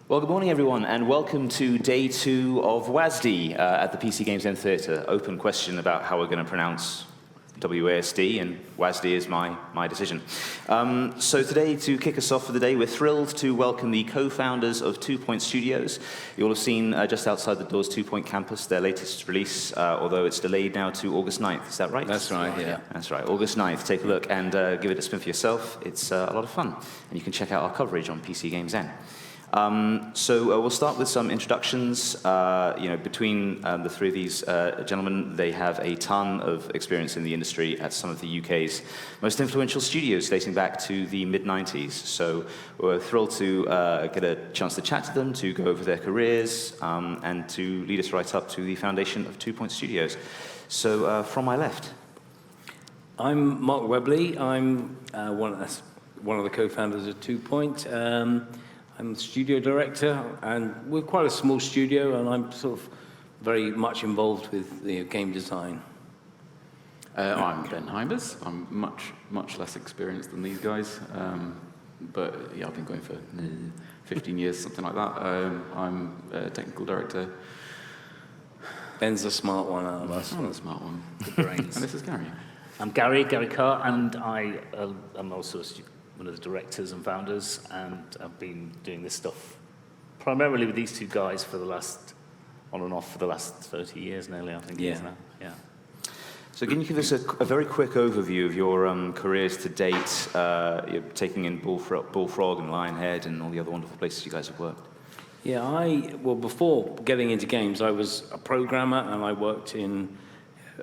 Well, good morning, everyone, and welcome to day 2 of WASD at the PC Games Zen Theatre. Open question about how we're going to pronounce WASD, and WASD is my decision. So today, to kick us off for the day, we're thrilled to welcome the co-founders of 2 Point Studios. You'll have seen just outside the doors 2 Point Campus, their latest release, although it's delayed now to August 9th. Is that right? That's right, yeah. That's right, August 9th. Take a look and give it a spin for yourself. It's a lot of fun, and you can check out our coverage on PC Games Zen. So we'll start with some introductions. Between the three of these gentlemen, they have a ton of experience in the industry at some of the UK's most influential studios dating back to the mid-90s. So we're thrilled to get a chance to chat to them, to go over their careers, and to lead us right up to the foundation of 2 Point Studios. So from my left. I'm Mark Webley. I'm one of the co-founders of 2 Point. I'm the studio director, and we're quite a small studio, and I'm sort of very much involved with game design. I'm Ben Hymers. I'm much less experienced than these guys, but yeah, I've been going for 15 years, something like that. I'm a technical director. Ben's the smart one out of us. I'm the smart one. The brains. And this is Gary. I'm Gary Carr, and I am also one of the directors and founders, and I've been doing this stuff primarily with these two guys for the last, on and off for the last 30 years nearly, I think it is now. Yeah. So can you give us a very quick overview of your careers to date, you're taking in Bullfrog and Linehead and all the other wonderful places you guys have worked? Yeah, before getting into games, I was a programmer, and I worked in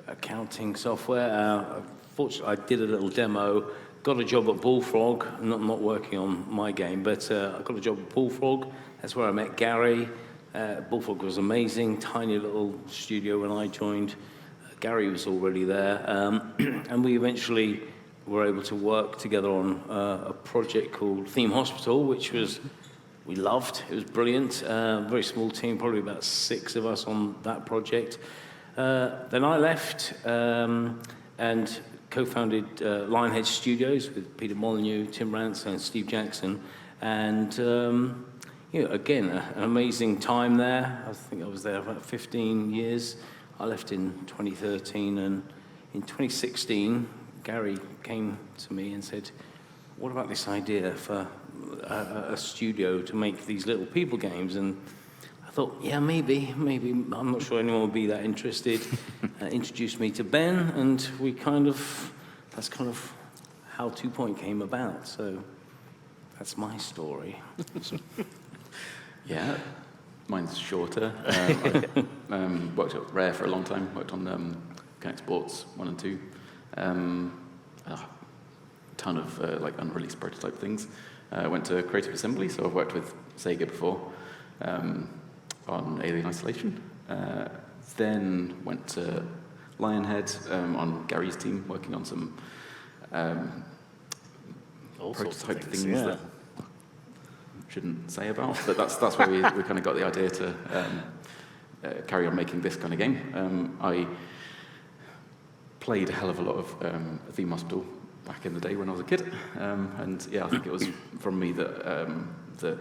accounting software. Fortunately, I did a little demo. Got a job at Bullfrog, not working on my game, but I got a job at Bullfrog. That's where I met Gary. Bullfrog was amazing, tiny little studio when I joined. Gary was already there, and we eventually were able to work together on a project called Theme Hospital, which we loved. It was brilliant. Very small team, probably about 6 of us on that project. Then I left and co-founded Linehead Studios with Peter Molyneux, Tim Rance, and Steve Jackson. And, again, an amazing time there. I think I was there about 15 years. I left in 2013, and in 2016, Gary came to me and said, what about this idea for a studio to make these little people games? And I thought, yeah, maybe, I'm not sure anyone would be that interested. Introduced me to Ben, and that's kind of how 2 Point came about. So that's my story. Yeah, mine's shorter. I worked at Rare for a long time, worked on Connect Sports 1 and 2. A ton of unreleased prototype things. Went to Creative Assembly, so I've worked with Sega before. On Alien Isolation. Then went to Linehead on Gary's team, working on some prototype things that I shouldn't say about, but that's where we kind of got the idea to carry on making this kind of game. I played a hell of a lot of Theme Hospital back in the day when I was a kid, and yeah, I think it was from me that the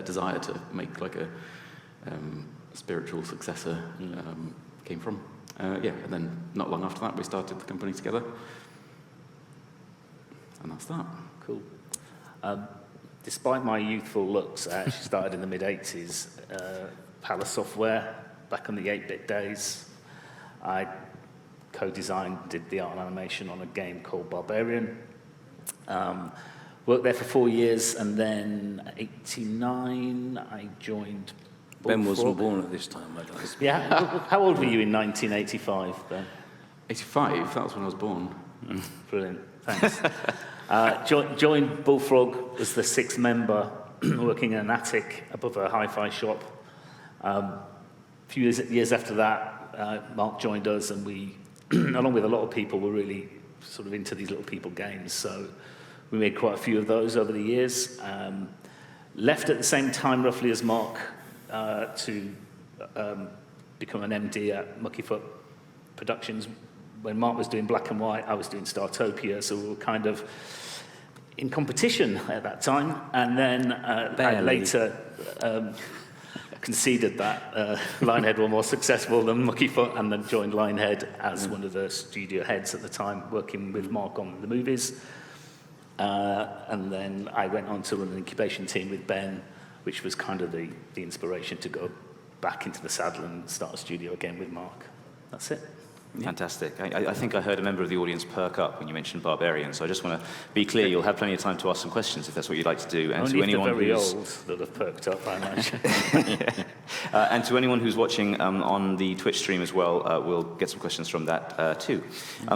desire to make like a spiritual successor came from. And then not long after that, we started the company together. And that's that. Cool. Despite my youthful looks, I actually started in the mid-80s. Palace Software, back in the 8-bit days. I co-designed, did the art and animation on a game called Barbarian. Worked there for 4 years, and then 89, I joined Bullfrog. Ben wasn't born at this time, I don't. Yeah, how old were you in 1985, Ben? 85, that was when I was born. Brilliant, thanks. Joined Bullfrog as the 6th member, working in an attic above a hi-fi shop. A few years after that, Mark joined us, and we, along with a lot of people, were really sort of into these little people games. So we made quite a few of those over the years. Left at the same time, roughly, as Mark, to become an MD at Muckyfoot Productions. When Mark was doing Black and White, I was doing Startopia, so we were kind of in competition at that time, and then I Barely. later conceded that Linehead were more successful than Muckyfoot, and then joined Linehead as one of the studio heads at the time, working with Mark on the movies. And then I went on to run an incubation team with Ben, which was kind of the inspiration to go back into the saddle and start a studio again with Mark. That's it. Fantastic. I think I heard a member of the audience perk up when you mentioned Barbarian, so I just want to be clear, you'll have plenty of time to ask some questions if that's what you'd like to do. And Only to if anyone they're very who's old that have perked up, I imagine. and to anyone who's watching on the Twitch stream as well, we'll get some questions from that too.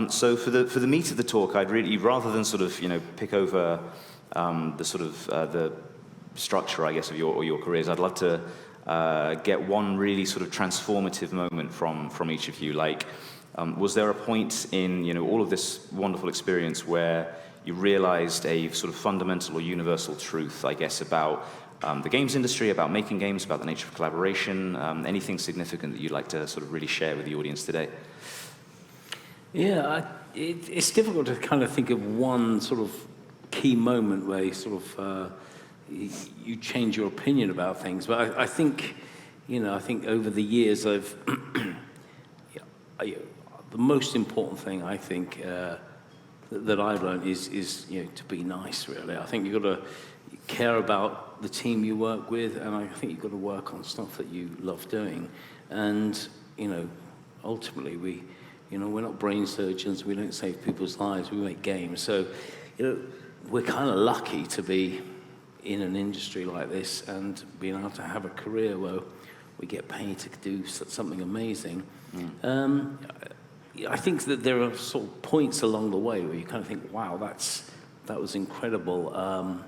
So for the meat of the talk, I'd really, rather than sort of pick over the sort of the structure, I guess, of your careers, I'd love to get one really sort of transformative moment from each of you. Like, was there a point in all of this wonderful experience where you realized a sort of fundamental or universal truth, I guess, about the games industry, about making games, about the nature of collaboration, anything significant that you'd like to sort of really share with the audience today? Yeah, it's difficult to kind of think of one sort of key moment where you sort of you change your opinion about things. But I think, I think over the years the most important thing I think that I've learned is to be nice. Really, I think you've got to care about the team you work with, and I think you've got to work on stuff that you love doing. And ultimately, we're not brain surgeons. We don't save people's lives. We make games. So, we're kind of lucky to be in an industry like this and being able to have a career where we get paid to do something amazing. I think that there are sort of points along the way where you kind of think, wow, that was incredible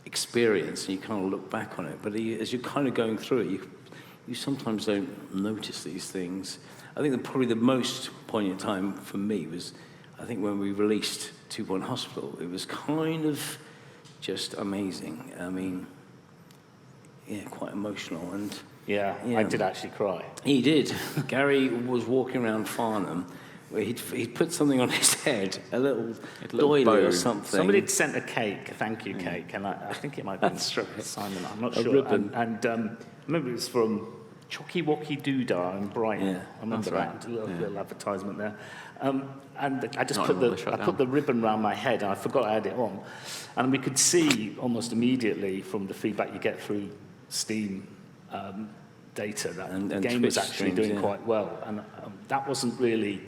experience, and you kind of look back on it. But as you're kind of going through it, you sometimes don't notice these things. I think that probably the most poignant time for me was, I think, when we released 2 Point Hospital. It was kind of just amazing. I mean, quite emotional. And I did actually cry. He did. Gary was walking around Farnham where he'd put something on his head, a little doily or something. Somebody had sent a cake, a thank you cake, and I think it might have been Simon, I'm not sure. Ribbon. And I remember it was from Chocky Wocky Doodah in Brighton. Yeah, I remember that's that, a little advertisement there. And I just Not put anymore, they shut put the ribbon round my head, and I forgot I had it on. And we could see almost immediately from the feedback you get through Steam data that And the game Twitch was actually streams, doing quite well. And that wasn't really,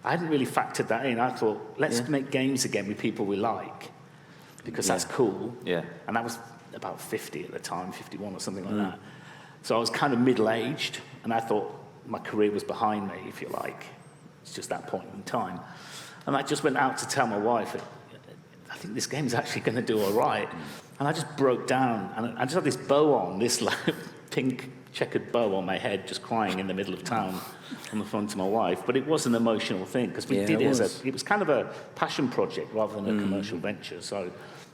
I hadn't really factored that in. I thought, let's make games again with people we like, because that's cool. Yeah. And that was about 50 at the time, 51 or something like that. So I was kind of middle-aged, and I thought my career was behind me, if you like. It's just that point in time. And I just went out to tell my wife, I think this game's actually going to do all right. And I just broke down, and I just had this bow on, this like pink checkered bow on my head, just crying in the middle of town on the phone to my wife. But it was an emotional thing, because we did it it was kind of a passion project rather than a commercial venture. So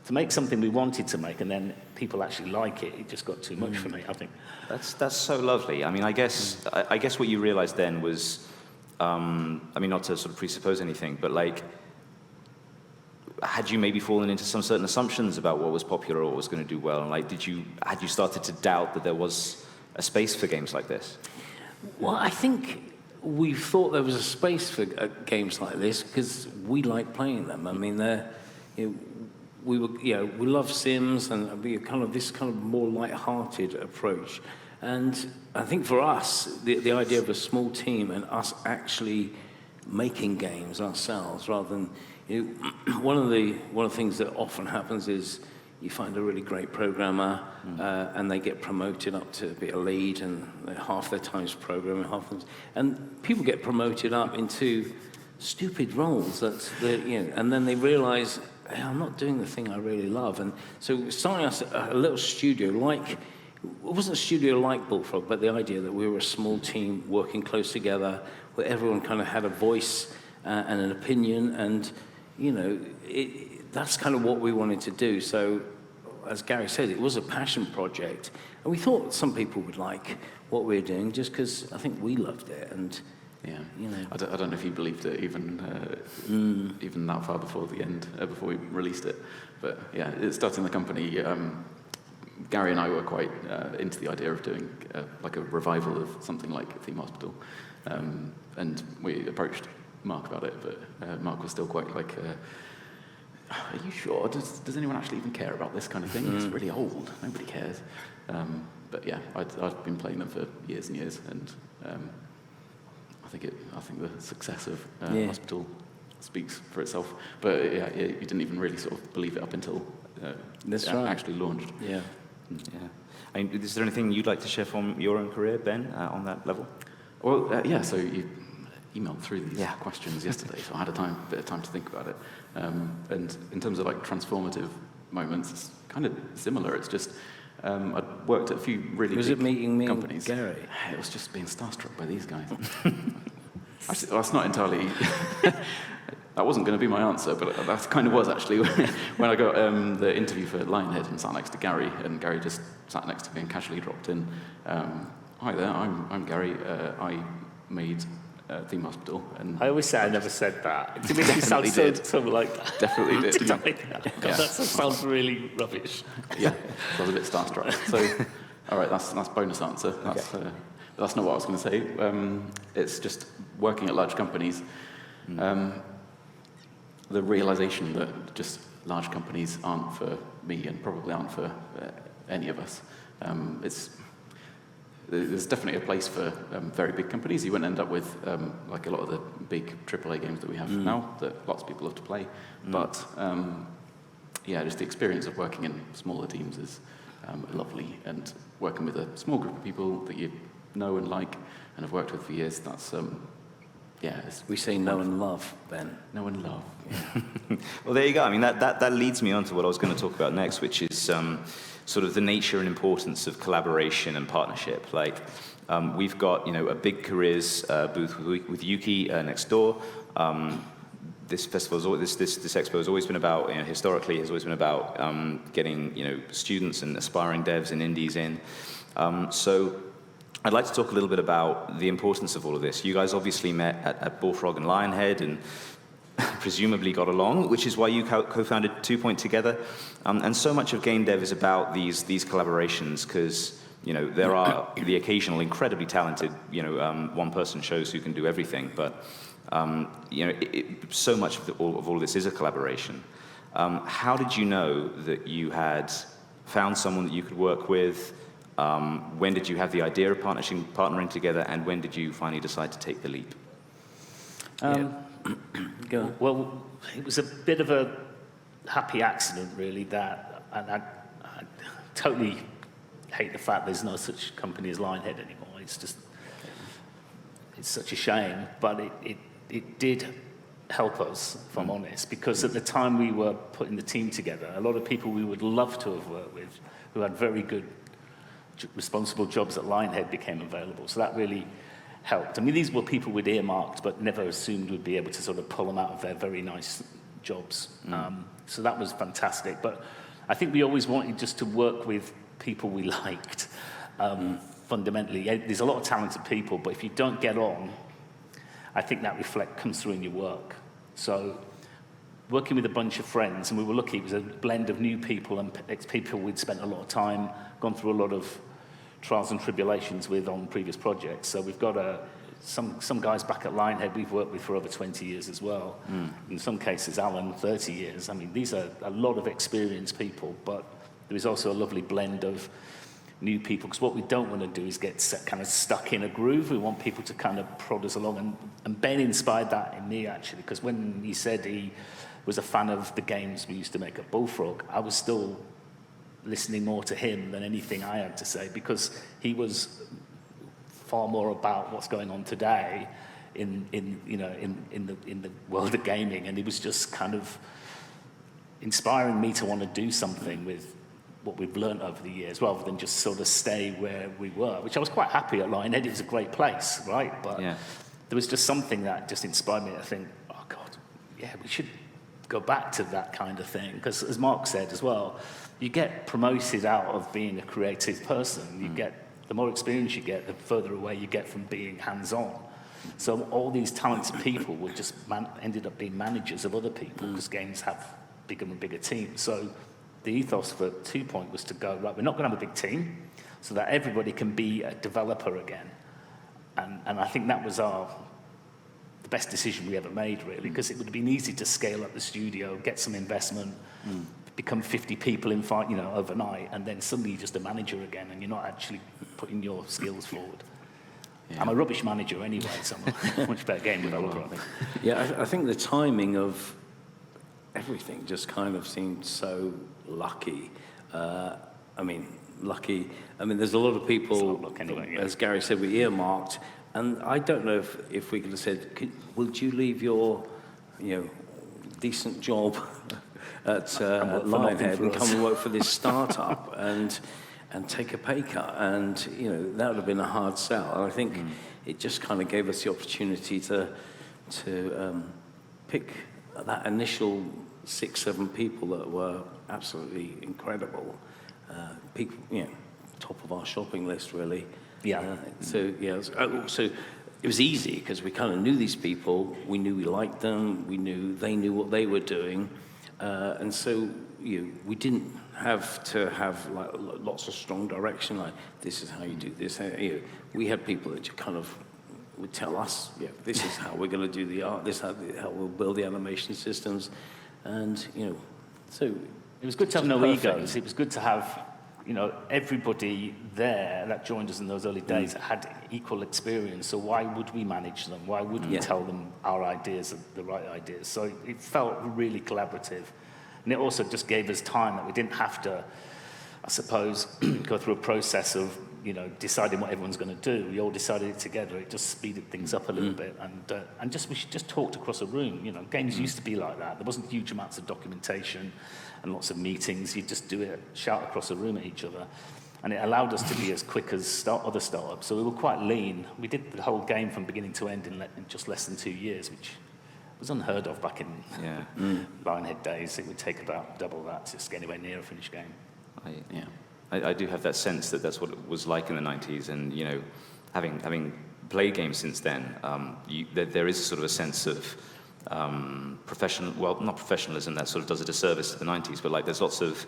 to make something we wanted to make, and then people actually like it, it just got too much for me, I think. That's so lovely. I mean, I guess what you realized then was, I mean, not to sort of presuppose anything, but like, had you maybe fallen into some certain assumptions about what was popular or what was going to do well? And like, had you started to doubt that there was a space for games like this? Well, I think we thought there was a space for games like this because we like playing them. I mean, we love Sims, and we kind of this kind of more light-hearted approach. And I think for us, the idea of a small team and us actually making games ourselves, rather than one of the things that often happens is you find a really great programmer and they get promoted up to be a lead, and half their time's programming, and people get promoted up into stupid roles and then they realize, hey, I'm not doing the thing I really love. And so starting us a little studio it wasn't a studio like Bullfrog, but the idea that we were a small team working close together, where everyone kind of had a voice and an opinion, and that's kind of what we wanted to do. So, as Gary said, it was a passion project, and we thought some people would like what we were doing just because I think we loved it, and Yeah, You know. I don't know if he believed it even that far before the end, before we released it. But yeah, starting the company, Gary and I were quite into the idea of doing like a revival of something like Theme Hospital, and we approached Mark about it, but Mark was still quite like, are you sure? Does anyone actually even care about this kind of thing? It's really old. Nobody cares. But yeah, I've been playing them for years and years, and I think the success of Hospital speaks for itself. But yeah, you didn't even really sort of believe it up until That's it right. actually launched. Yeah. Yeah. I mean, is there anything you'd like to share from your own career, Ben, on that level? Well, yeah. So you emailed through these questions yesterday, so I had a bit of time to think about it. And in terms of like transformative moments, it's kind of similar. It's just I'd worked at a few really Was big it meeting me companies. and Gary? It was just being starstruck by these guys. Actually, that's not entirely. That wasn't going to be my answer, but that kind of was actually when I got the interview for Linehead and sat next to Gary, and Gary just sat next to me and casually dropped in, "Hi there, I'm Gary. I made Theme Hospital." And I always say I never said that. To me, it sounds so like that. Definitely did. Did I? God, Yeah. that sounds really rubbish. Yeah, so I was a bit starstruck. So, all right, that's bonus answer. That's not what I was going to say. It's just working at large companies. The realization that just large companies aren't for me and probably aren't for any of us. There's definitely a place for very big companies. You wouldn't end up with like a lot of the big AAA games that we have now that lots of people love to play. But yeah, just the experience of working in smaller teams is lovely, and working with a small group of people that you know and like and have worked with for years, that's We say know and love, Ben. know and love. Well, there you go. I mean, that leads me on to what I was going to talk about next, which is sort of the nature and importance of collaboration and partnership. Like, we've got, a big careers booth with Yuki next door. This festival, this expo has always been about, historically, has always been about getting, students and aspiring devs and indies in. So I'd like to talk a little bit about the importance of all of this. You guys obviously met at Bullfrog and Linehead and presumably got along, which is why you co-founded 2 Point together. And so much of game dev is about these collaborations, because there are the occasional incredibly talented one-person shows who can do everything, but so much of all of this is a collaboration. How did you know that you had found someone that you could work with? When did you have the idea of partnering together, and when did you finally decide to take the leap? Go on. Well, it was a bit of a happy accident, really, that, and I totally hate the fact there's no such company as Linehead anymore. It's such a shame, but it did help us, if I'm honest, because at the time we were putting the team together, a lot of people we would love to have worked with who had very good, responsible jobs at Linehead became available. So that really helped. I mean, these were people we'd earmarked, but never assumed we'd be able to sort of pull them out of their very nice jobs. So that was fantastic. But I think we always wanted just to work with people we liked. Fundamentally, there's a lot of talented people, but if you don't get on, I think that comes through in your work. So working with a bunch of friends, and we were lucky, it was a blend of new people and ex-people we'd spent a lot of time, gone through a lot of trials and tribulations with on previous projects. So we've got some guys back at Linehead we've worked with for over 20 years as well. In some cases, Alan, 30 years. I mean, these are a lot of experienced people, but there is also a lovely blend of new people, because what we don't want to do is get kind of stuck in a groove. We want people to kind of prod us along, and Ben inspired that in me, actually, because when he said he was a fan of the games we used to make at Bullfrog, I was still listening more to him than anything I had to say, because he was far more about what's going on today in the world of gaming, and he was just kind of inspiring me to want to do something with what we've learned over the years, rather than just sort of stay where we were, which I was quite happy at Linehead. It was a great place, right? But there was just something that just inspired me to think, oh God, yeah, we should go back to that kind of thing, because as Mark said as well, you get promoted out of being a creative person. You get, the more experience you get, the further away you get from being hands-on. So all these talented people were just ended up being managers of other people because games have bigger and bigger teams. So the ethos for 2 Point was to go, right, we're not going to have a big team so that everybody can be a developer again. And I think that was the best decision we ever made, really, because it would have been easy to scale up the studio, get some investment, become 50 people in overnight, and then suddenly you're just a manager again, and you're not actually putting your skills forward. Yeah. I'm a rubbish manager anyway, so I'm a much better game developer, I think. Yeah, I think the timing of everything just kind of seemed so lucky. Lucky. I mean, there's a lot of people, luck anyway, yeah. As Gary said, we earmarked, and I don't know if we could have said, would you leave your, decent job at Linehead and come and work for this startup and take a pay cut? And, that would have been a hard sell. And I think it just kind of gave us the opportunity to pick that initial 6-7 people that were absolutely incredible. People, top of our shopping list, really. Yeah. So it was easy because we kind of knew these people. We knew we liked them. We knew they knew what they were doing, and so we didn't have to have like lots of strong direction. Like, this is how you do this. We had people that just kind of would tell us, this is how we're going to do the art. This is how we'll build the animation systems, and so it was good to have no egos. It was good to have everybody there that joined us in those early days had equal experience. So why would we manage them? Why would we tell them our ideas are the right ideas? So it felt really collaborative. And it also just gave us time that we didn't have to, I suppose, go through a process of, deciding what everyone's going to do. We all decided it together. It just speeded things up a little bit. And we just talked across a room. Games used to be like that. There wasn't huge amounts of documentation and lots of meetings. You just do it, shout across a room at each other. And it allowed us to be as quick as other startups. So we were quite lean. We did the whole game from beginning to end in just less than 2 years, which was unheard of back in Linehead days. It would take about double that to just get anywhere near a finished game. I do have that sense that that's what it was like in the 90s, and having played games since then, there is sort of a sense of not professionalism that sort of does a disservice to the 90s, but like there's lots of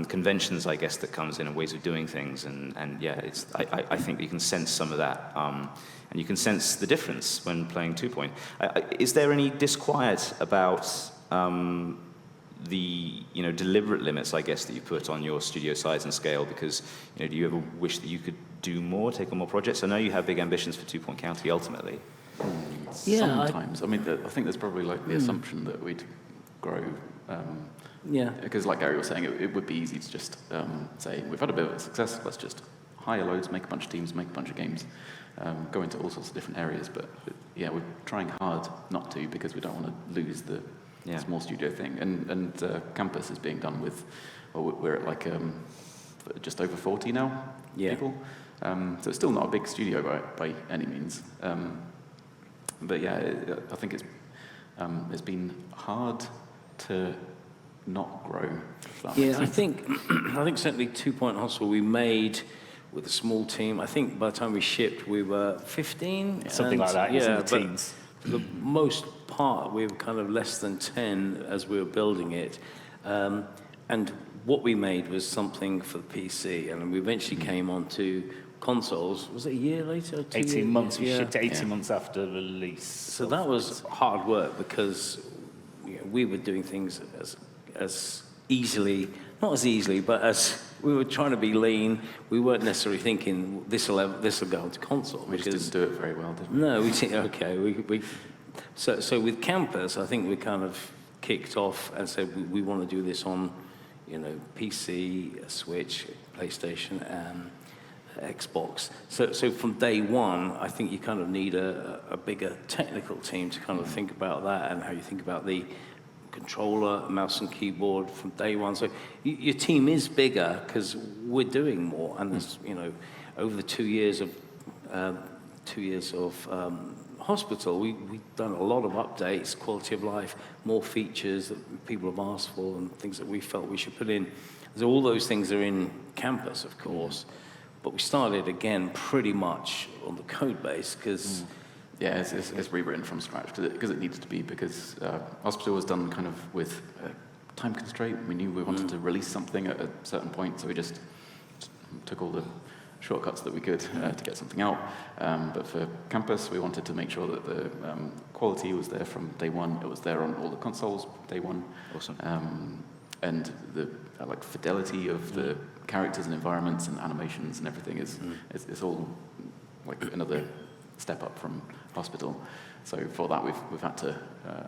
conventions, I guess, that comes in and ways of doing things, and I think you can sense some of that, and you can sense the difference when playing 2 Point. Is there any disquiet about the deliberate limits, I guess, that you put on your studio size and scale? Because do you ever wish that you could do more, take on more projects? I know you have big ambitions for 2 Point County ultimately. Sometimes. I think there's probably like the assumption that we'd grow. Because like Gary was saying, it would be easy to just say, we've had a bit of a success, let's just hire loads, make a bunch of teams, make a bunch of games, go into all sorts of different areas. But we're trying hard not to, because we don't want to lose the small studio thing. And Campus is being done with, we're at like just over 40 now people. So it's still not a big studio by any means. But I think it's been hard to not grow. I think certainly 2 Point Hospital we made with a small team. I think by the time we shipped, we were 15, something like that. Yeah, in the teens. For the most part, we were kind of less than 10 as we were building it, and what we made was something for the PC, and we eventually came on to consoles. Was it a year later? 18 months. We shipped 18 months after release. So that was hard work, because we were doing things as easily, not as easily, but as we were trying to be lean. We weren't necessarily thinking this will go onto console. We just didn't do it very well, did we? No, we think okay. So with Campus, I think we kind of kicked off and said we want to do this on, PC, Switch, PlayStation, and Xbox. So from day one, I think you kind of need a bigger technical team to kind of think about that, and how you think about the controller, mouse and keyboard from day one. So your team is bigger because we're doing more, and there's over the 2 years of hospital, we've done a lot of updates, quality of life, more features that people have asked for, and things that we felt we should put in. So all those things are in Campus, of course. But we started again pretty much on the code base, because Yeah, it's rewritten from scratch because it needs to be, because Hospital was done kind of with a time constraint. We knew we wanted to release something at a certain point, so we just took all the shortcuts that we could to get something out. But for Campus, we wanted to make sure that the quality was there from day one. It was there on all the consoles day one. Awesome. And the like fidelity of the characters and environments and animations and everything is all like another step up from Hospital. So for that, we've had to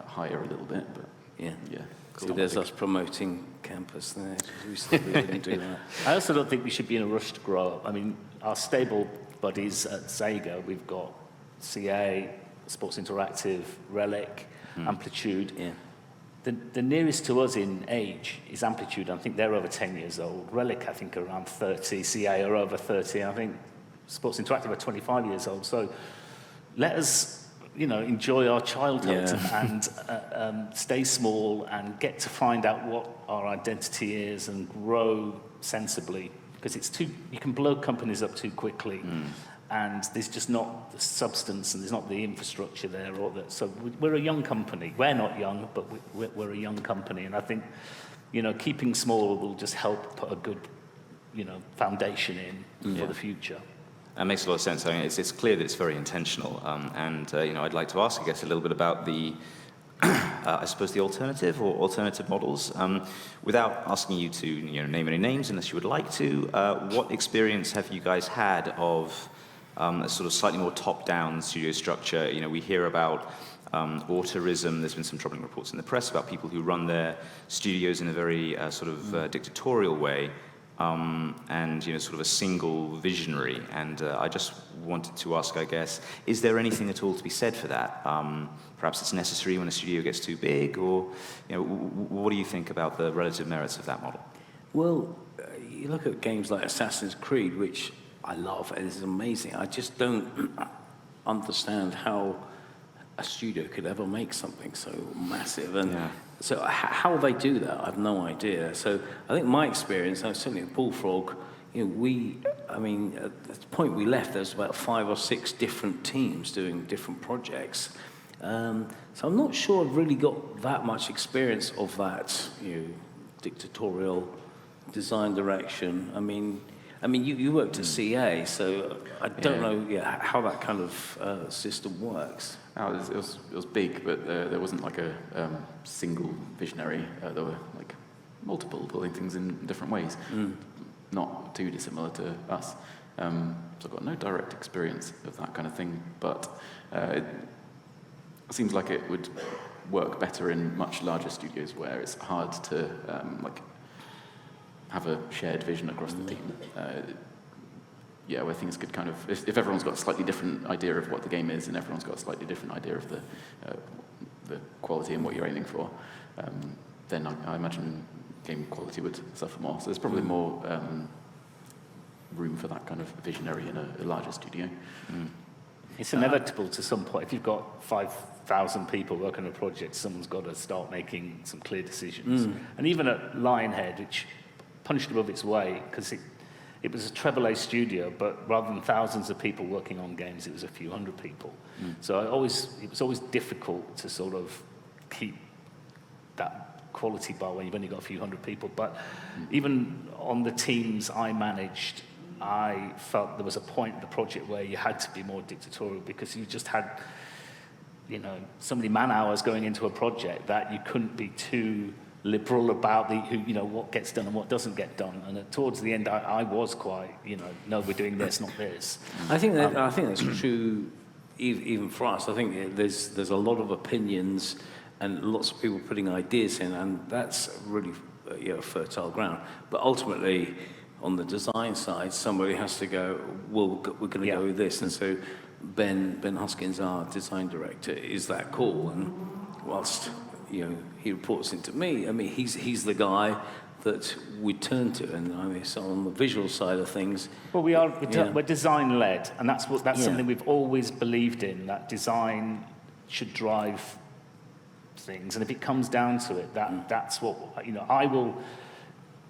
hire a little bit, but Yeah. Cool. So there's us promoting Campus there. We didn't do that. I also don't think we should be in a rush to grow up. I mean, our stable buddies at Sega, we've got CA, Sports Interactive, Relic, Amplitude. Yeah. The nearest to us in age is Amplitude. I think they're over 10 years old. Relic, I think, are around 30. CA are over 30. I think Sports Interactive are 25 years old. So let us, enjoy our childhood and stay small and get to find out what our identity is and grow sensibly. Because you can blow companies up too quickly. And there's just not the substance and there's not the infrastructure there. So we're a young company. We're not young, but we're a young company. And I think, keeping small will just help put a good, foundation in for the future. That makes a lot of sense. I mean, it's clear that it's very intentional. I'd like to ask, I guess, a little bit about the, I suppose, the alternative models. Without asking you to, name any names, unless you would like to, what experience have you guys had of a sort of slightly more top-down studio structure? We hear about autorism. There's been some troubling reports in the press about people who run their studios in a very dictatorial way. And sort of a single visionary. And I just wanted to ask, I guess, is there anything at all to be said for that? Perhaps it's necessary when a studio gets too big, or what do you think about the relative merits of that model? Well, you look at games like Assassin's Creed, which I love, and it's amazing. I just don't understand how a studio could ever make something so massive. And so how they do that, I have no idea. So I think my experience, certainly at Bullfrog, at the point we left, there was about 5 or 6 different teams doing different projects. So I'm not sure I've really got that much experience of that, dictatorial design direction. I mean, you worked at CA, so I don't know how that kind of system works. It was big, but there wasn't like a single visionary. There were like multiple building things in different ways, not too dissimilar to us. So I've got no direct experience of that kind of thing, but it seems like it would work better in much larger studios where it's hard to have a shared vision across the team. Where things could kind of, if everyone's got a slightly different idea of what the game is and everyone's got a slightly different idea of the quality and what you're aiming for, then I imagine game quality would suffer more. So there's probably more room for that kind of visionary in a larger studio. It's inevitable to some point. If you've got 5,000 people working on a project, someone's got to start making some clear decisions. And even at Linehead, which punched above its weight, because it was a AAA studio, but rather than thousands of people working on games, it was a few hundred people. So it was always difficult to sort of keep that quality bar when you've only got a few hundred people. But even on the teams I managed, I felt there was a point in the project where you had to be more dictatorial because you just had, so many man hours going into a project that you couldn't be too liberal about what gets done and what doesn't get done. And towards the end, I was quite, no, we're doing this, not this. I think that's true even for us. I think there's a lot of opinions and lots of people putting ideas in, and that's really fertile ground. But ultimately, on the design side, somebody has to go, well, we're going to go with this. And so Ben Huskins, our design director, is that call. And whilst he reports into me, he's the guy that we turn to. And so on the visual side of things, well, we're design led, and that's something we've always believed in. That design should drive things, and if it comes down to it, that's what I will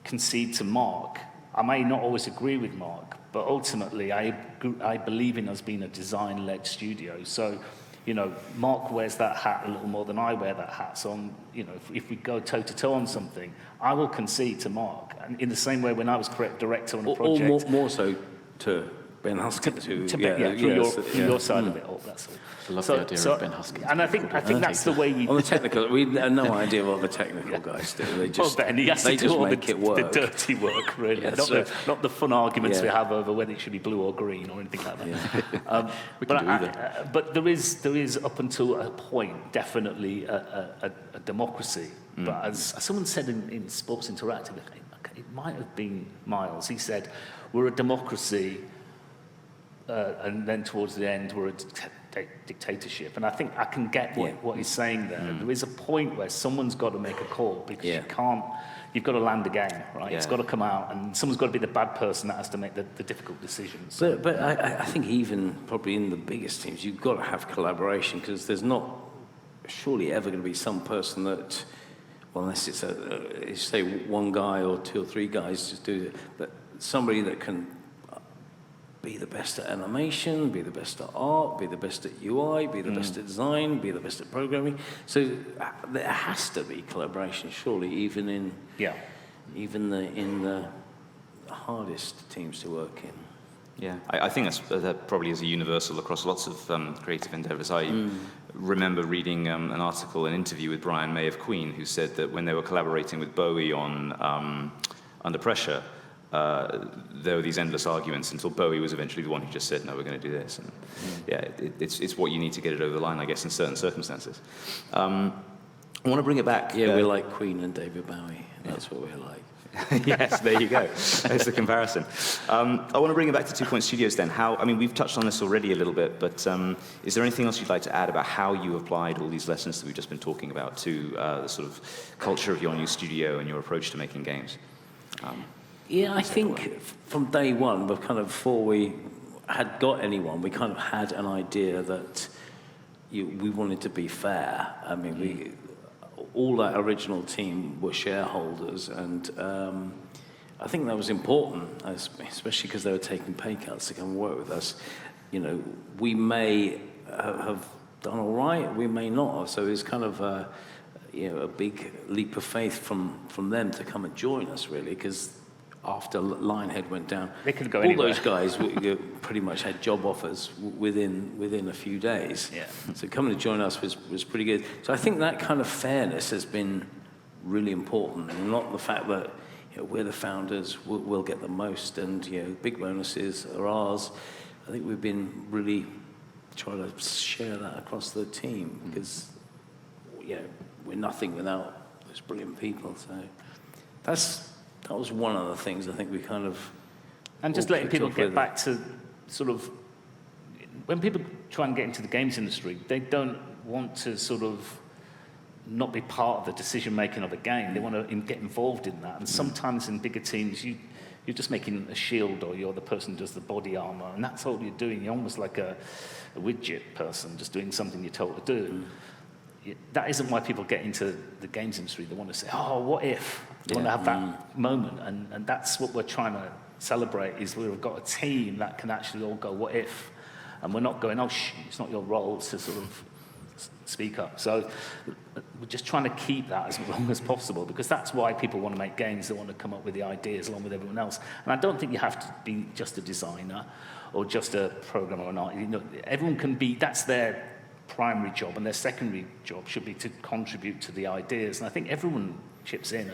concede to Mark. I may not always agree with Mark, but ultimately I believe in us being a design-led studio. So Mark wears that hat a little more than I wear that hat. So, if we go toe-to-toe on something, I will concede to Mark. And in the same way when I was director on a project... Or more so to Ben Huskins, from your side of it all, that's all. I love the idea of Ben Huskins. And I think that's the way we... On the technical, we have no idea what the technical guys do. They just, Ben, he has to do all the dirty work, really. Not the fun arguments we have over whether it should be blue or green or anything like that. But there is up until a point, definitely a democracy. But as someone said in Sports Interactive, it might have been Miles, he said, we're a democracy, and then towards the end, we're a dictatorship. And I think I can get what he's saying there. There is a point where someone's got to make a call, because you've got to land the game, right? It's got to come out, and someone's got to be the bad person that has to make the difficult decisions. But I think even probably in the biggest teams, you've got to have collaboration, because there's not surely ever going to be some person that, well, unless it's say one guy or two or three guys just do it, but somebody that can be the best at animation, be the best at art, be the best at UI, be the best at design, be the best at programming. So there has to be collaboration, surely, even in the hardest teams to work in. Yeah, I think that probably is a universal across lots of creative endeavors. I remember reading an interview with Brian May of Queen, who said that when they were collaborating with Bowie on Under Pressure, there were these endless arguments until Bowie was eventually the one who just said, no, we're going to do this. And it's what you need to get it over the line, I guess, in certain circumstances. I want to bring it back. Yeah, we're like Queen and David Bowie. That's what we're like. Yes, there you go. There's the comparison. I want to bring it back to 2 Point Studios then. We've touched on this already a little bit, but is there anything else you'd like to add about how you applied all these lessons that we've just been talking about to the sort of culture of your new studio and your approach to making games? I think from day one, but kind of before we had got anyone, we kind of had an idea that we wanted to be fair. I mean, all that original team were shareholders, and I think that was important, especially because they were taking pay cuts to come and work with us. We may have done all right, we may not have. So it's kind of a big leap of faith from them to come and join us, really, because after Linehead went down, they could go anywhere. Those guys pretty much had job offers within a few days. Yeah. So coming to join us was pretty good. So I think that kind of fairness has been really important, and not the fact that we're the founders, we'll get the most, and big bonuses are ours. I think we've been really trying to share that across the team, because we're nothing without those brilliant people. So that was one of the things I think we kind of... And just letting people get back to sort of... When people try and get into the games industry, they don't want to sort of not be part of the decision-making of a game. They want to get involved in that. And sometimes in bigger teams, you're just making a shield, or you're the person who does the body armor, and that's all you're doing. You're almost like a widget person, just doing something you're told to do. That isn't why people get into the games industry. They want to say, oh, what if? They want to have that moment, and that's what we're trying to celebrate, is we've got a team that can actually all go, what if? And we're not going, it's not your role to sort of speak up. So we're just trying to keep that as long as possible, because that's why people want to make games. They want to come up with the ideas along with everyone else. And I don't think you have to be just a designer or just a programmer or not. Everyone can be, that's their primary job, and their secondary job should be to contribute to the ideas. And I think everyone chips in,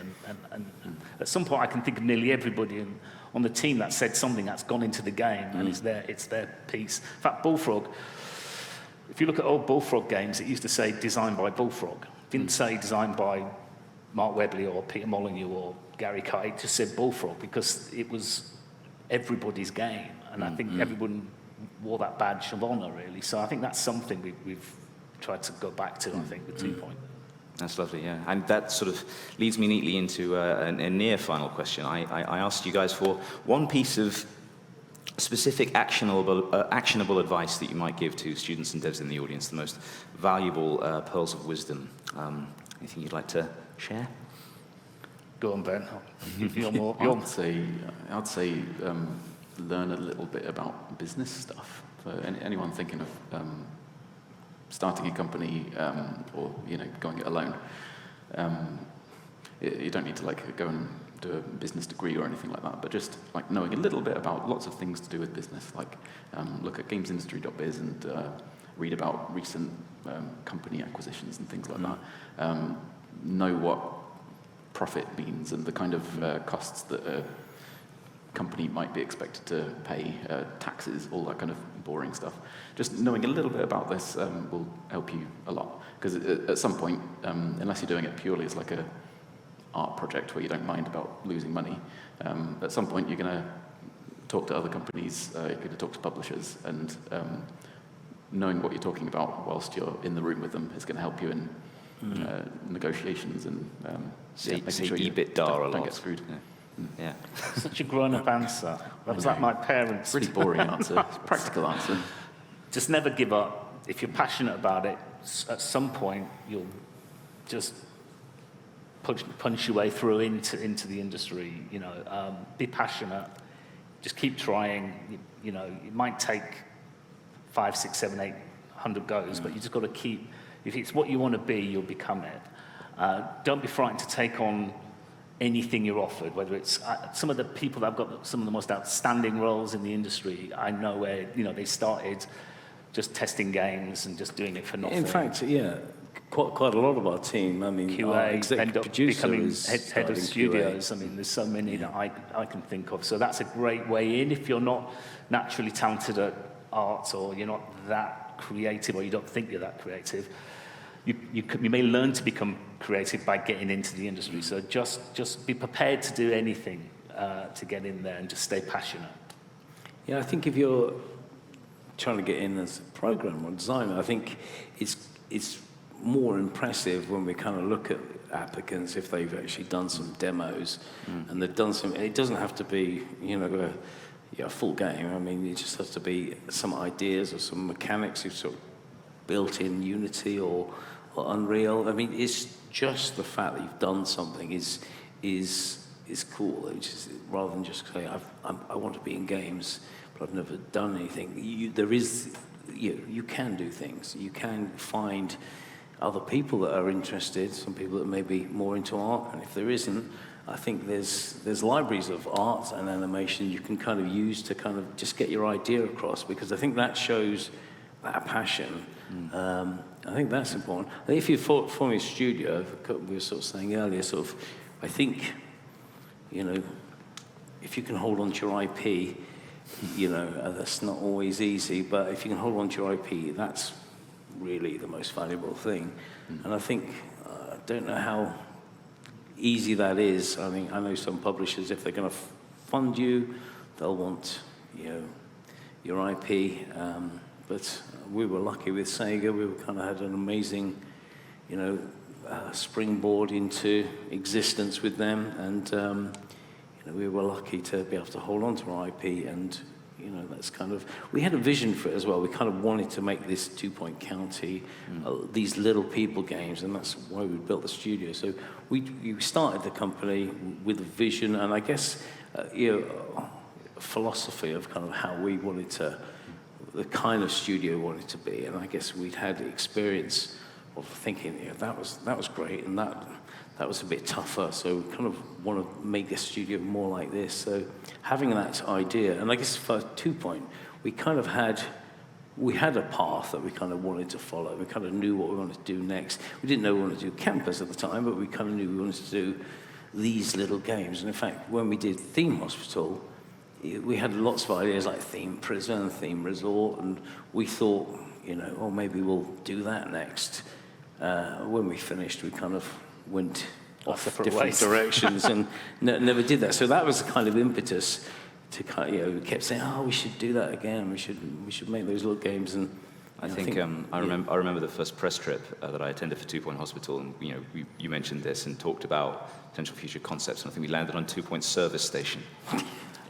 and at some point I can think of nearly everybody on the team that said something that's gone into the game, and it's their piece. In fact, Bullfrog, if you look at old Bullfrog games, it used to say designed by Bullfrog. It didn't say designed by Mark Webley or Peter Molyneux or Gary Carr. It just said Bullfrog, because it was everybody's game, and I think everyone wore that badge of honor, really. So I think that's something we've tried to go back to, I think, with 2 Point. That's lovely, yeah. And that sort of leads me neatly into a near final question. I asked you guys for one piece of specific actionable advice that you might give to students and devs in the audience, the most valuable pearls of wisdom. Anything you'd like to share? Go on, Ben. I'd say learn a little bit about business stuff. For anyone thinking of starting a company or going it alone. You don't need to go and do a business degree or anything like that, but just knowing a little bit about lots of things to do with business, look at gamesindustry.biz and read about recent company acquisitions and things like that. Know what profit means and the kind of costs that a company might be expected to pay, taxes, all that kind of boring stuff. Just knowing a little bit about this will help you a lot, because at some point, unless you're doing it purely as a art project where you don't mind about losing money, at some point you're going to talk to other companies, you're going to talk to publishers, and knowing what you're talking about whilst you're in the room with them is going to help you in negotiations and making sure you don't get screwed. Yeah. Such a grown-up answer. That was like my parents. Really boring answer. Practical answer. Just never give up. If you're passionate about it, at some point you'll just punch your way through into the industry. Be passionate. Just keep trying. It might take 5, 6, 7, 8, 100 goes, but you just got to keep. If it's what you want to be, you'll become it. Don't be frightened to take on anything you're offered, whether it's some of the people that have got some of the most outstanding roles in the industry. I know where they started just testing games and just doing it for nothing. In fact, quite a lot of our team. I mean, our QA executive end up producer becoming is head of starting studios. QA. I mean, there's so many that I can think of. So that's a great way in if you're not naturally talented at art, or you're not that creative, or you don't think you're that creative. You may learn to become creative by getting into the industry. So just be prepared to do anything to get in there, and just stay passionate. Yeah, I think if you're trying to get in as a programmer or designer, I think it's more impressive when we kind of look at applicants if they've actually done some demos and they've done some. It doesn't have to be a full game. I mean, it just has to be some ideas or some mechanics you've sort of built in Unity or Unreal. I mean, it's just the fact that you've done something is cool. It's just, rather than just say I want to be in games, but I've never done anything. You can do things. You can find other people that are interested. Some people that may be more into art, and if there isn't, I think there's libraries of art and animation you can kind of use to kind of just get your idea across, because I think that shows that passion. I think that's important. I think if you form a studio, we were sort of saying earlier, I think, if you can hold on to your IP, that's not always easy, but if you can hold on to your IP, that's really the most valuable thing. And I think, I don't know how easy that is. I mean, I know some publishers, if they're going to fund you, they'll want, your IP. But we were lucky with Sega. We kind of had an amazing, springboard into existence with them, and we were lucky to be able to hold on to our IP. And that's kind of, we had a vision for it as well. We kind of wanted to make this 2 Point County, these little people games, and that's why we built the studio. So we started the company with a vision, and I guess a philosophy of kind of how we wanted to, the kind of studio we wanted to be. And I guess we'd had the experience of thinking, that was great, and that was a bit tougher, so we kind of want to make a studio more like this. So having that idea, and I guess for 2 Point, we kind of had a path that we kind of wanted to follow. We kind of knew what we wanted to do next. We didn't know we wanted to do campus at the time, but we kind of knew we wanted to do these little games. And in fact, when we did Theme Hospital, we had lots of ideas like Theme Prison, Theme Resort, and we thought, maybe we'll do that next. When we finished, we kind of went off different directions and never did that. So that was the kind of impetus to kind of, we kept saying, we should do that again. We should make those little games. And I think I remember the first press trip that I attended for 2 Point Hospital, and you mentioned this and talked about potential future concepts, and I think we landed on 2 Point Service Station.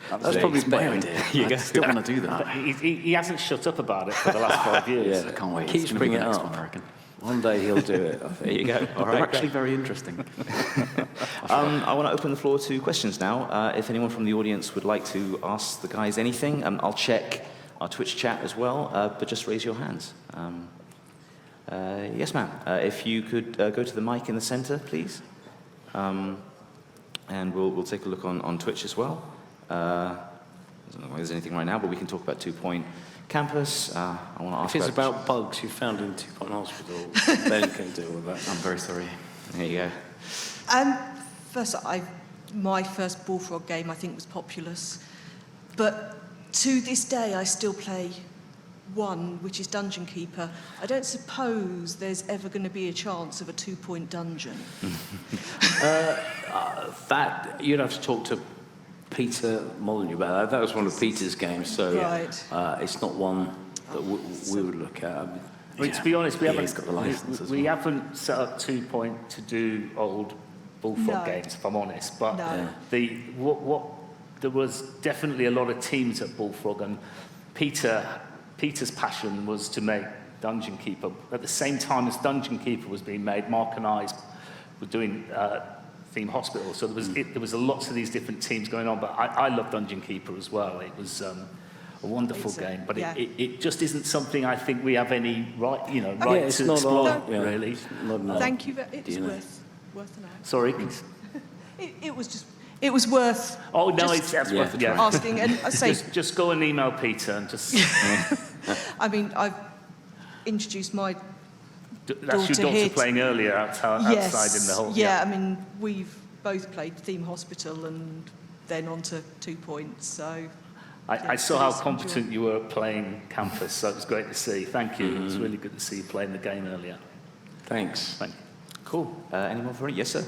That's probably my idea. I still want to do that. He hasn't shut up about it for the last 5 years. I can't wait. Keeps bringing it up. One, I reckon. One day he'll do it. There you go. All right, They're actually very interesting. I want to open the floor to questions now. If anyone from the audience would like to ask the guys anything, I'll check our Twitch chat as well, but just raise your hands. Yes, ma'am. If you could go to the mic in the center, please. And we'll take a look on Twitch as well. I don't know whether there's anything right now, but we can talk about 2 Point Campus. I want to ask If it's about bugs you found in 2 Point Hospital, Ben can deal with that. I'm very sorry. There you go. First, my first Bullfrog game, I think, was Populous. But to this day, I still play one, which is Dungeon Keeper. I don't suppose there's ever going to be a chance of a 2 Point dungeon. That, you'd have to talk to Peter Molyneux about that. That was one of Peter's games, so Right. it's not one that we would look at. I mean, I mean, to be honest, we he's got the license as we well. haven't set up 2 Point to do old Bullfrog No. games, if I'm honest. But No. there was definitely a lot of teams at Bullfrog, and Peter's passion was to make Dungeon Keeper. At the same time as Dungeon Keeper was being made, Mark and I were doing Theme Hospital, so there was lots of these different teams going on. But I love Dungeon Keeper as well. It was a wonderful game, but it just isn't something I think we have any right it's to not explore, our- yeah. really. It's not enough. Thank you. It's you know? worth an eye. Sorry. It was worth Oh no, just that's yeah. worth a try. asking. And I say, Just go and email Peter and just. I mean, I've introduced my That's your daughter daughter here playing earlier outside in the whole. Yeah, I mean, we've both played Theme Hospital and then on to 2 Points, so... I saw how competent you were at playing Campus, so it was great to see. Thank you. It was really good to see you playing the game earlier. Thanks. Thank you. Cool. Any more for it? Yes, sir.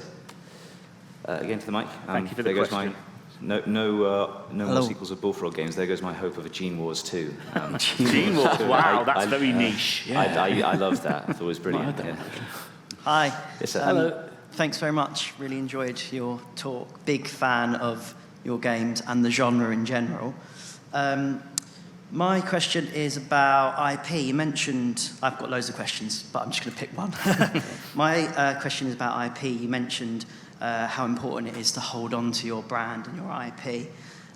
Again to the mic. Thank you for the there goes question. no more sequels of Bullfrog games. There goes my hope of a Gene Wars 2. Gene Wars, wow, that's very niche. I love that. I thought it was brilliant. Yeah. Hi. Yes, sir. Hello. Thanks very much. Really enjoyed your talk. Big fan of your games and the genre in general. My question is about IP. You mentioned, I've got loads of questions, but I'm just going to pick one. My question is about IP. You mentioned how important it is to hold on to your brand and your IP.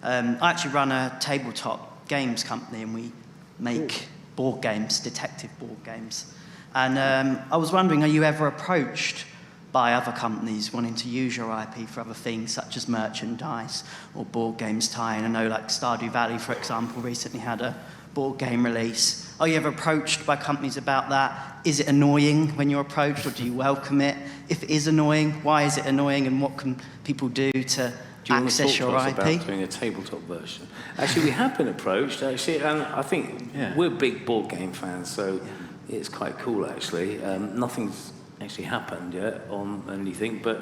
I actually run a tabletop games company, and we make board games, detective board games. And I was wondering, are you ever approached by other companies wanting to use your IP for other things, such as merchandise or board games tie-in? I know, like Stardew Valley, for example, recently had a board game release. Are you ever approached by companies about that? Is it annoying when you're approached, or do you welcome it? If it is annoying, why is it annoying, and what can people do to access your IP? About doing a tabletop version? Actually, we have been approached, actually, and I think we're big board game fans, so it's quite cool, actually. Nothing's actually happened yet on anything, but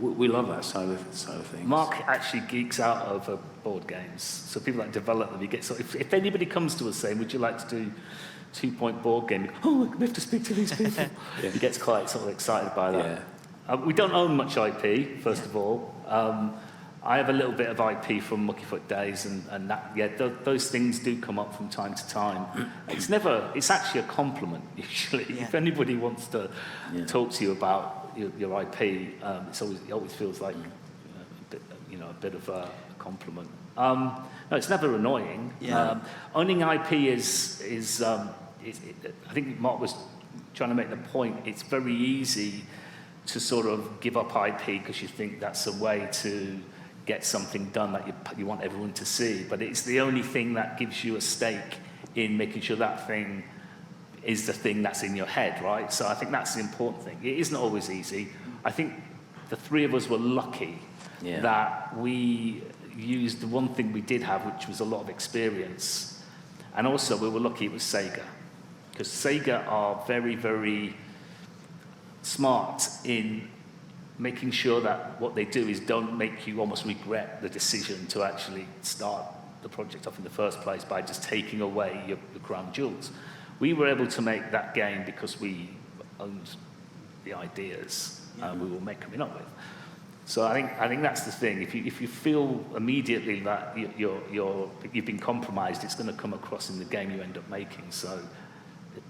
we love that side of things. Mark actually geeks out over board games, so people that develop them, he gets. So if anybody comes to us saying, "Would you like to do 2 Point board game?" Oh, we have to speak to these people. He gets quite sort of excited by that. Yeah. We don't own much IP, first of all. I have a little bit of IP from Muckyfoot days, and that, those things do come up from time to time. It's actually a compliment, usually. Yeah. If anybody wants to talk to you about your IP, it always feels like a bit of a compliment. No, it's never annoying. Yeah. Owning IP is I think Mark was trying to make the point. It's very easy to sort of give up IP because you think that's a way to get something done that you want everyone to see. But it's the only thing that gives you a stake in making sure that thing is the thing that's in your head, right? So I think that's the important thing. It isn't always easy. I think the three of us were lucky that we used the one thing we did have, which was a lot of experience. And also we were lucky it was Sega. Because Sega are very, very smart in making sure that what they do is don't make you almost regret the decision to actually start the project off in the first place by just taking away your crown jewels. We were able to make that game because we owned the ideas we were coming up with. So I think that's the thing. If you feel immediately that you've been compromised, it's going to come across in the game you end up making. So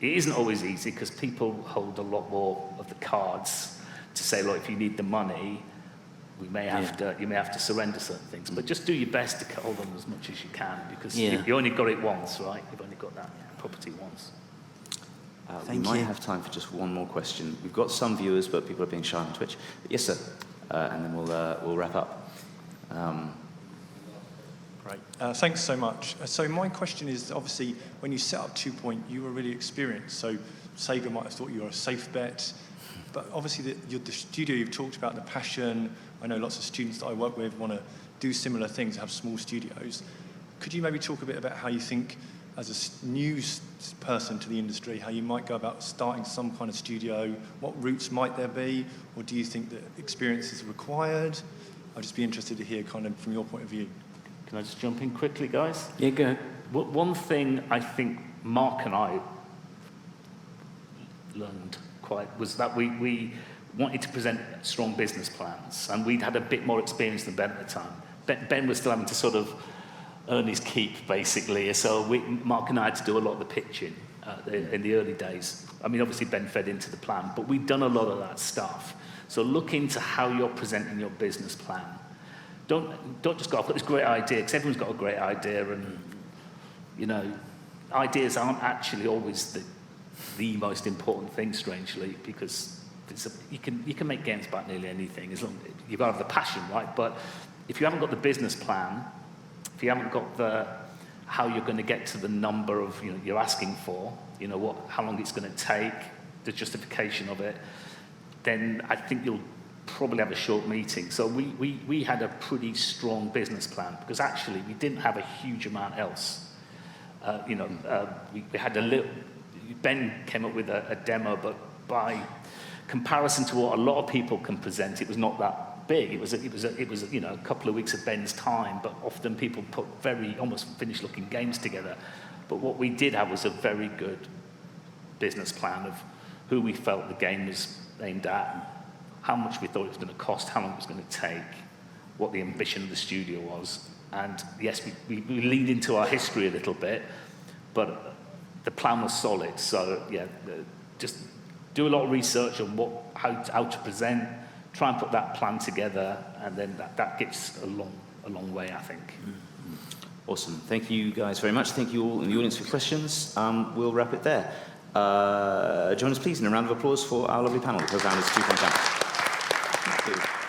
it isn't always easy because people hold a lot more of the cards to say, look, if you need the money, you may have to surrender certain things. But just do your best to hold on as much as you can because you only got it once, right? You've only got that property once. We Thank might you. have time for just one more question. We've got some viewers, but people are being shy on Twitch. Yes, sir. And then we'll wrap up. Great. Thanks so much. So my question is, obviously, when you set up 2 Point, you were really experienced. So Sega might have thought you were a safe bet. But obviously, the studio, you've talked about the passion. I know lots of students that I work with want to do similar things, have small studios. Could you maybe talk a bit about how you think, as a new person to the industry, how you might go about starting some kind of studio? What routes might there be? Or do you think that experience is required? I'd just be interested to hear kind of from your point of view. Can I just jump in quickly, guys? Yeah, go ahead. One thing I think Mark and I learned was that we wanted to present strong business plans, and we'd had a bit more experience than Ben at the time. Ben was still having to sort of earn his keep, basically, so Mark and I had to do a lot of the pitching in the early days. I mean, obviously Ben fed into the plan, but we'd done a lot of that stuff. So look into how you're presenting your business plan. Don't just go, I've got this great idea, because everyone's got a great idea, and, you know, ideas aren't actually always the most important thing, strangely, because you can make games about nearly anything, as long as you've got to have the passion, right? But if you haven't got the business plan, if you haven't got how you're going to get to the number of, you know, you're asking for, you know, how long it's going to take, the justification of it, then I think you'll probably have a short meeting. So we had a pretty strong business plan, because actually we didn't have a huge amount else. We had a little. Ben came up with a demo, but by comparison to what a lot of people can present, it was not that big. It was you know, a couple of weeks of Ben's time, but often people put very almost finished looking games together. But what we did have was a very good business plan of who we felt the game was aimed at, how much we thought it was going to cost, how long it was going to take, what the ambition of the studio was. And yes, we leaned into our history a little bit, but the plan was solid. So yeah, just do a lot of research on how to present, try and put that plan together, and then that gets a long way, I think. Awesome. Thank you guys very much. Thank you all in the audience for questions. We'll wrap it there. Join us please in a round of applause for our lovely panel, co-founders of 2 Point Games. Thank you.